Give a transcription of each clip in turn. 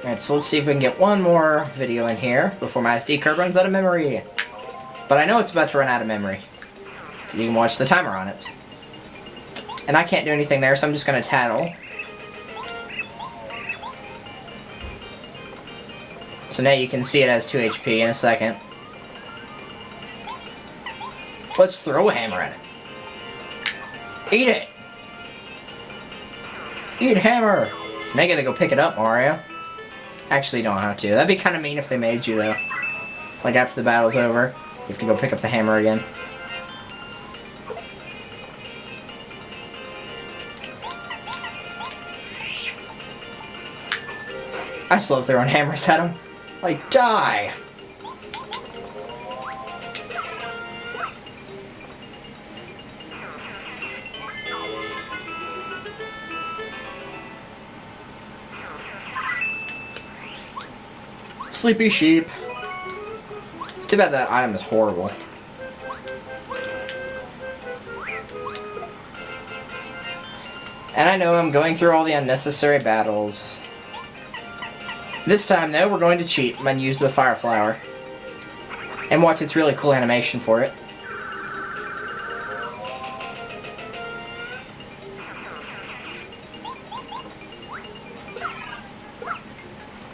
Alright, so let's see if we can get one more video in here before my SD card runs out of memory. But I know it's about to run out of memory. You can watch the timer on it. And I can't do anything there, so I'm just going to tattle. So now you can see it has 2 HP in a second. Let's throw a hammer at it. Eat it! Eat hammer! Now you gotta go pick it up, Mario. Actually, you don't have to. That'd be kind of mean if they made you, though. Like, after the battle's over, you have to go pick up the hammer again. I just love throwing hammers at him. Like, die! Sleepy sheep. It's too bad that item is horrible. And I know I'm going through all the unnecessary battles. This time, though, we're going to cheat and use the fire flower. And watch its really cool animation for it.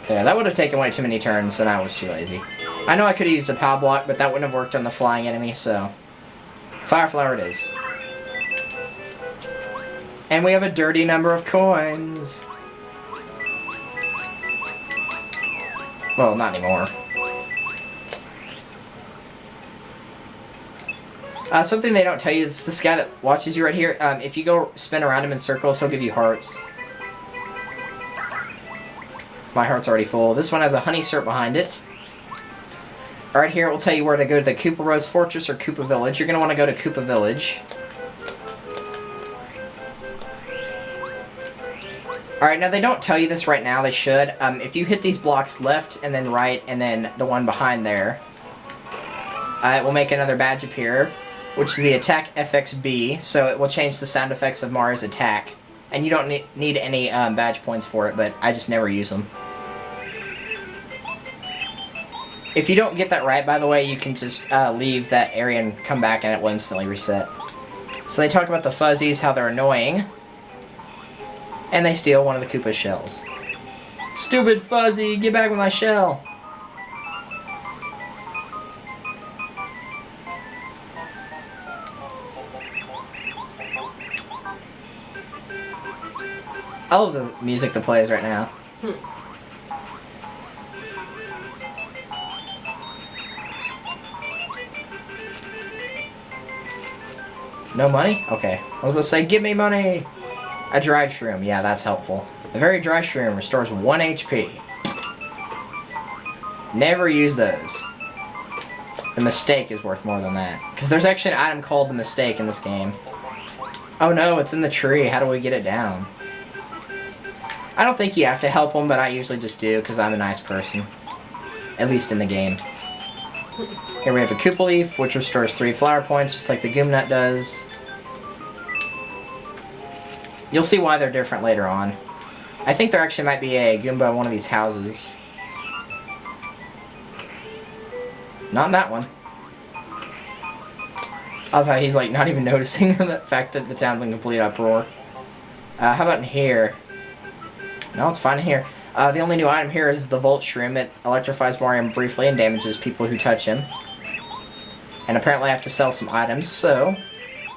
There, that would have taken way too many turns, and I was too lazy. I know I could have used the power block, but that wouldn't have worked on the flying enemy, so... Fire flower it is. And we have a dirty number of coins. Well, not anymore. Something they don't tell you is this guy that watches you right here. If you go spin around him in circles, he'll give you hearts. My heart's already full. This one has a honey syrup behind it. Right here, it will tell you where to go to the Koopa Bros Fortress or Koopa Village. You're going to want to go to Koopa Village. Alright, now they don't tell you this right now. They should. If you hit these blocks left and then right and then the one behind there, it will make another badge appear, which is the attack FXB. So it will change the sound effects of Mario's attack. And you don't need any badge points for it, but I just never use them. If you don't get that right, by the way, you can just leave that area and come back and it will instantly reset. So they talk about the Fuzzies, how they're annoying. And they steal one of the Koopa's shells. Stupid Fuzzy, get back with my shell! I love the music that plays right now. No money? Okay. I was going to say, give me money! A dried shroom. Yeah, that's helpful. A very dry shroom restores 1 HP. Never use those. The mistake is worth more than that. Because there's actually an item called the mistake in this game. Oh no, it's in the tree. How do we get it down? I don't think you have to help them, but I usually just do because I'm a nice person. At least in the game. Here we have a Koopa Leaf, which restores 3 flower points, just like the Goom Nut does. You'll see why they're different later on. I think there actually might be a Goomba in one of these houses. Not in that one. I love how he's like not even noticing the fact that the town's in complete uproar. How about in here? No, it's fine in here. The only new item here is the Volt Shroom. It electrifies Mario briefly and damages people who touch him. And apparently I have to sell some items, so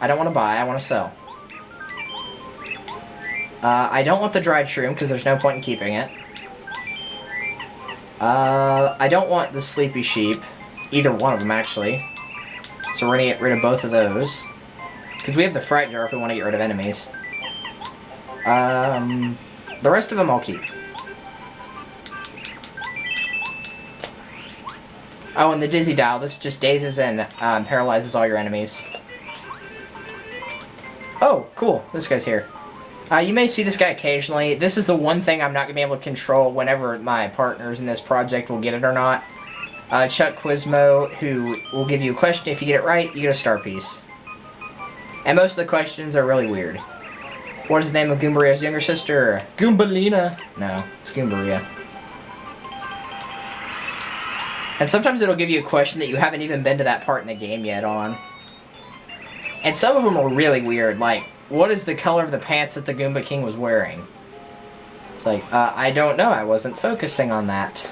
I don't want to buy, I want to sell. I don't want the dried shroom because there's no point in keeping it. I don't want the sleepy sheep. Either one of them, actually. So we're going to get rid of both of those. Because we have the fright jar if we want to get rid of enemies. The rest of them I'll keep. Oh, and the Dizzy Dial. This just dazes and paralyzes all your enemies. Oh, cool. This guy's here. You may see this guy occasionally. This is the one thing I'm not going to be able to control whenever my partners in this project will get it or not. Chuck Quizmo, who will give you a question. If you get it right, you get a star piece. And most of the questions are really weird. What is the name of Goombaria's younger sister? Goombalina. No, it's Goombaria. And sometimes it'll give you a question that you haven't even been to that part in the game yet on. And some of them are really weird, like, what is the color of the pants that the Goomba King was wearing? It's like, I don't know, I wasn't focusing on that.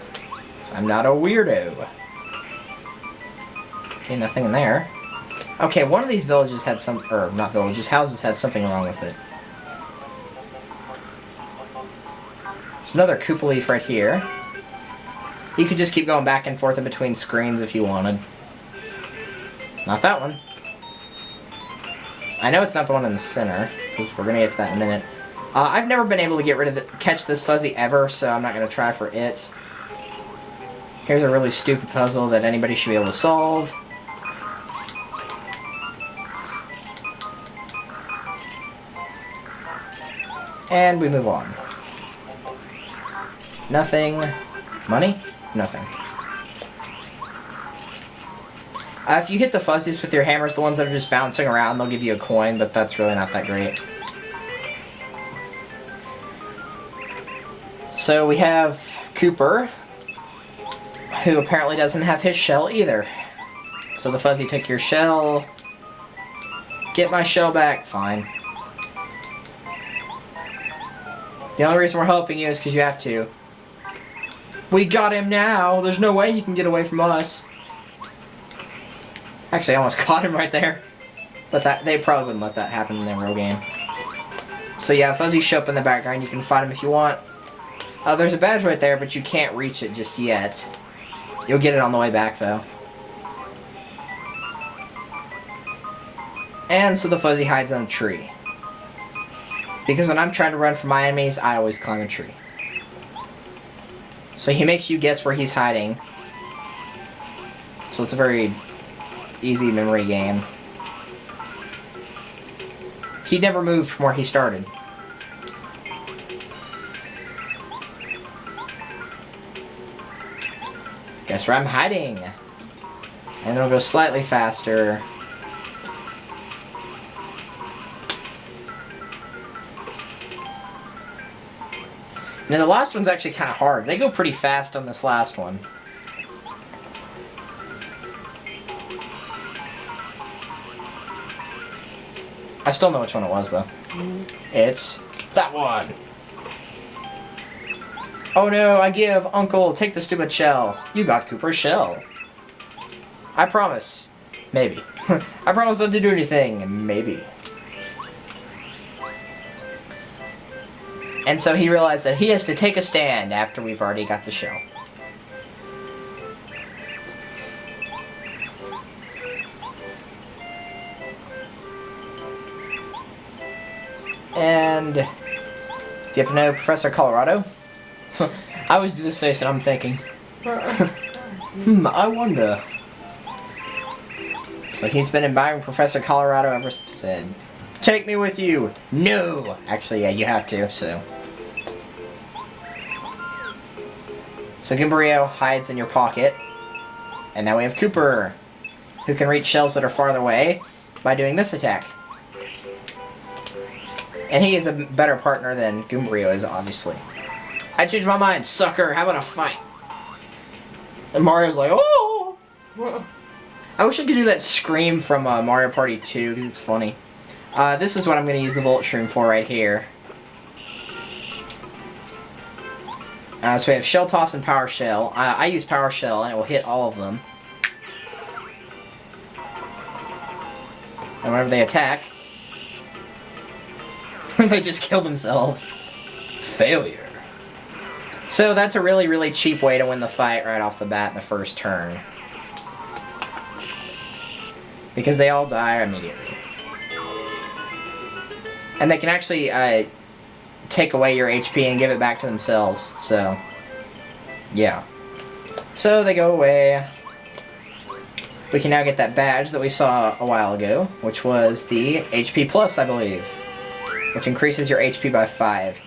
So I'm not a weirdo. Okay, nothing in there. Okay, one of these villages had some, or not villages, houses had something wrong with it. There's another Koopa leaf right here. You could just keep going back and forth in between screens if you wanted. Not that one. I know it's not the one in the center, because we're going to get to that in a minute. I've never been able to get rid of catch this fuzzy ever, so I'm not going to try for it. Here's a really stupid puzzle that anybody should be able to solve. And we move on. Nothing. Money? Nothing. If you hit the fuzzies with your hammers, the ones that are just bouncing around, they'll give you a coin, but that's really not that great. So we have Kooper, who apparently doesn't have his shell either. So the fuzzy took your shell. Get my shell back. Fine. The only reason we're helping you is because you have to. We got him now. There's no way he can get away from us. Actually, I almost caught him right there. But they probably wouldn't let that happen in the real game. So yeah, fuzzies show up in the background. You can fight them if you want. There's a badge right there, but you can't reach it just yet. You'll get it on the way back, though. And so the fuzzy hides on a tree. Because when I'm trying to run from my enemies, I always climb a tree. So he makes you guess where he's hiding. So it's a very easy memory game. He never moved from where he started. Guess where I'm hiding? And it'll go slightly faster. Now the last one's actually kind of hard. They go pretty fast on this last one. I still know which one it was though. It's that one. Oh no, I give. Uncle, take the stupid shell. You got Kooper's shell. I promise. Maybe. I promise not to do anything. Maybe. And so he realized that he has to take a stand after we've already got the shell. And do you happen to know Professor Colorado? I always do this face and I'm thinking, I wonder. So he's been admiring Professor Colorado ever since he said, take me with you. No! Actually, yeah, you have to, so. So Goomba hides in your pocket. And now we have Kooper, who can reach shells that are farther away by doing this attack. And he is a better partner than Goomba is, obviously. I changed my mind, sucker. How about a fight? And Mario's like, oh! I wish I could do that scream from Mario Party 2, because it's funny. This is what I'm going to use the Volt Shroom for right here. So we have Shell Toss and Power Shell. I use Power Shell, and it will hit all of them. And whenever they attack, they just kill themselves. Failure. So that's a really, really cheap way to win the fight right off the bat in the first turn. Because they all die immediately. And they can actually take away your HP and give it back to themselves, so yeah. So they go away. We can now get that badge that we saw a while ago, which was the HP Plus, I believe, which increases your HP by 5.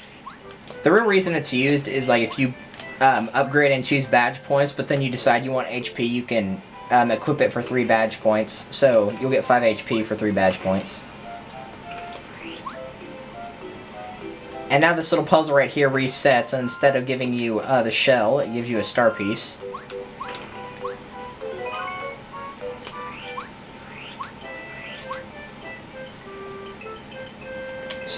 The real reason it's used is like if you upgrade and choose badge points, but then you decide you want HP, you can equip it for 3 badge points, so you'll get 5 HP for 3 badge points. And now this little puzzle right here resets, and instead of giving you the shell, it gives you a star piece.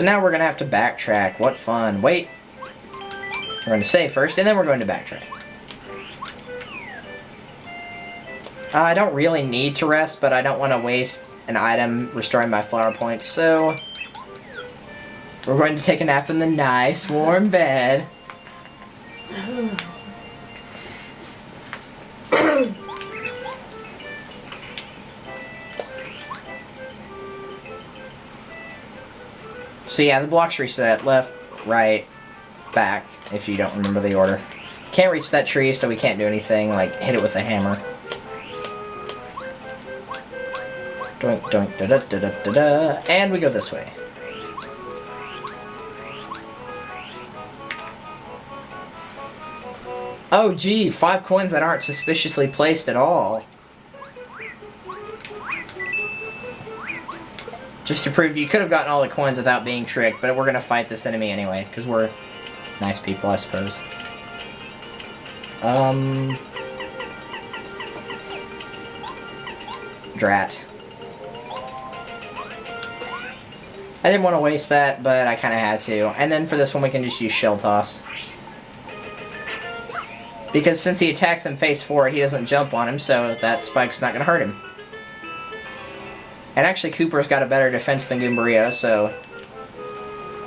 So now we're going to have to backtrack. What fun. Wait. We're going to save first, and then we're going to backtrack. I don't really need to rest, but I don't want to waste an item restoring my flower points, so we're going to take a nap in the nice, warm bed. So yeah, the blocks reset. Left, right, back, if you don't remember the order. Can't reach that tree, so we can't do anything, like hit it with a hammer. Doink, doink, da da da da da da. And we go this way. Oh gee, 5 coins that aren't suspiciously placed at all. Just to prove you could have gotten all the coins without being tricked, but we're gonna fight this enemy anyway, because we're nice people, I suppose. Drat. I didn't want to waste that, but I kind of had to. And then for this one, we can just use Shell Toss. Because since he attacks him face forward, he doesn't jump on him, so that spike's not going to hurt him. And actually, Kooper's got a better defense than Goombario, so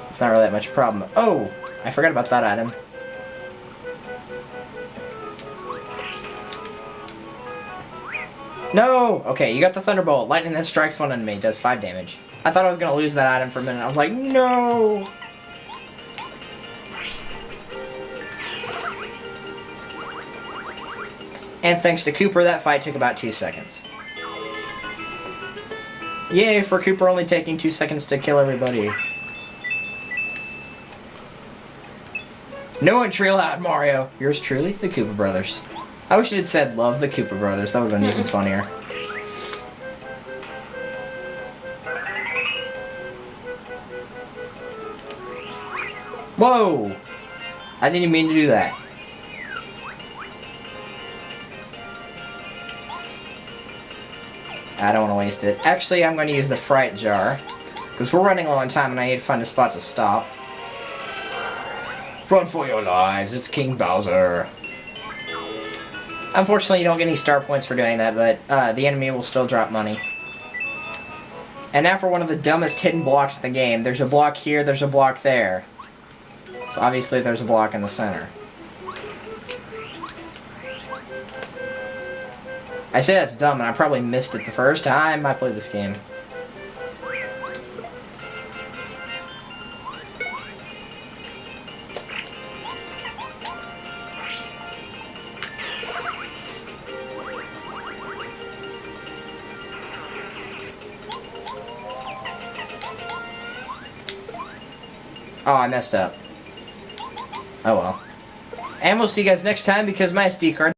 it's not really that much of a problem. Oh, I forgot about that item. No! Okay, you got the Thunderbolt. Lightning that strikes one enemy does 5 damage. I thought I was going to lose that item for a minute. I was like, no! And thanks to Kooper, that fight took about 2 seconds. Yay for Kooper only taking 2 seconds to kill everybody. No entry allowed, Mario. Yours truly, the Koopa Brothers. I wish it had said love the Koopa Brothers. That would have been even funnier. Whoa! I didn't even mean to do that. I don't want to waste it. Actually, I'm going to use the Fright Jar, because we're running low on time and I need to find a spot to stop. Run for your lives, it's King Bowser. Unfortunately, you don't get any star points for doing that, but the enemy will still drop money. And now for one of the dumbest hidden blocks in the game. There's a block here, there's a block there. So obviously there's a block in the center. I say that's dumb, and I probably missed it the first time I played this game. Oh, I messed up. Oh well. And we'll see you guys next time because my SD card